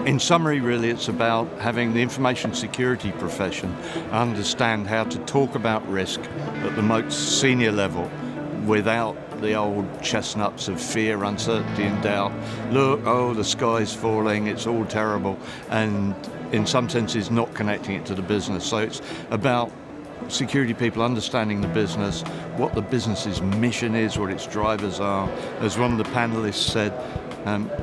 In summary, really, it's about having the information security profession understand how to talk about risk at the most senior level without the old chestnuts of fear, uncertainty and doubt. Look, oh, the sky's falling, it's all terrible, and in some senses not connecting it to the business. So it's about security people understanding the business, what the business's mission is, what its drivers are. As one of the panelists said,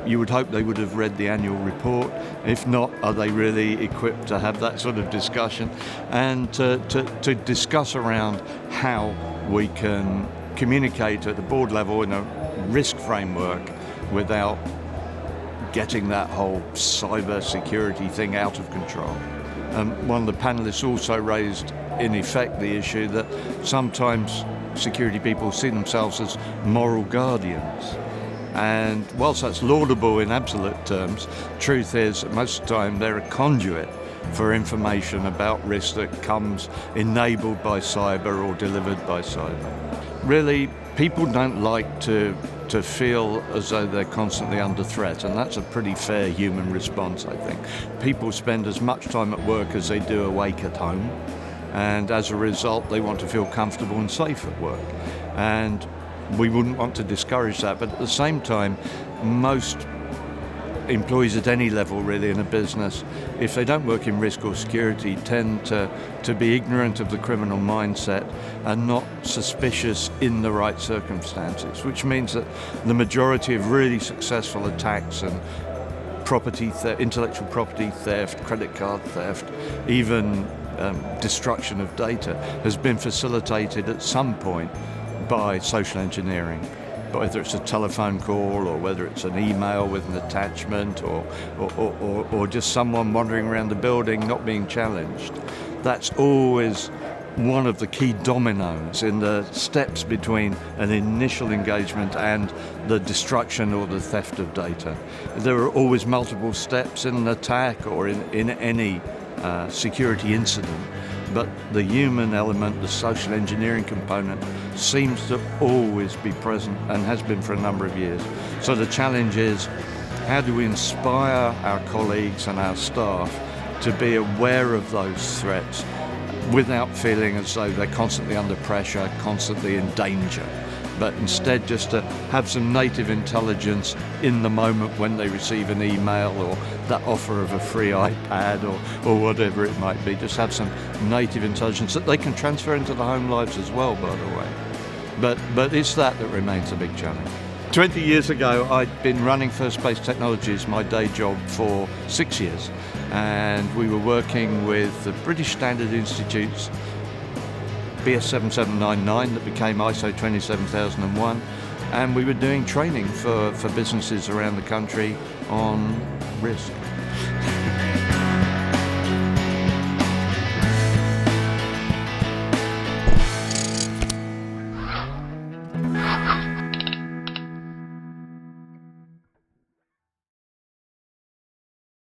you would hope they would have read the annual report. If not, are they really equipped to have that sort of discussion? And to discuss around how we can communicate at the board level in a risk framework without getting that whole cyber security thing out of control. One of the panelists also raised, in effect, the issue that sometimes security people see themselves as moral guardians. And whilst that's laudable in absolute terms, truth is that most of the time they're a conduit for information about risk that comes enabled by cyber or delivered by cyber. Really, people don't like to feel as though they're constantly under threat, and that's a pretty fair human response, I think. People spend as much time at work as they do awake at home, and as a result they want to feel comfortable and safe at work. And we wouldn't want to discourage that, but at the same time, most employees at any level really in a business, if they don't work in risk or security, tend to be ignorant of the criminal mindset and not suspicious in the right circumstances, which means that the majority of really successful attacks and property theft, intellectual property theft, credit card theft, even destruction of data has been facilitated at some point by social engineering, whether it's a telephone call or whether it's an email with an attachment or just someone wandering around the building not being challenged. That's always one of the key dominoes in the steps between an initial engagement and the destruction or the theft of data. There are always multiple steps in an attack or in any security incident, but the human element, the social engineering component, seems to always be present and has been for a number of years. So the challenge is, how do we inspire our colleagues and our staff to be aware of those threats without feeling as though they're constantly under pressure, constantly in danger, but instead just to have some native intelligence in the moment when they receive an email or that offer of a free iPad or whatever it might be. Just have some native intelligence that they can transfer into the home lives as well, by the way. But it's that remains a big challenge. 20 years ago, I'd been running First Space Technologies, my day job, for 6 years. And we were working with the British Standard Institute's BS 7799 that became ISO 27001, and we were doing training for businesses around the country on risk.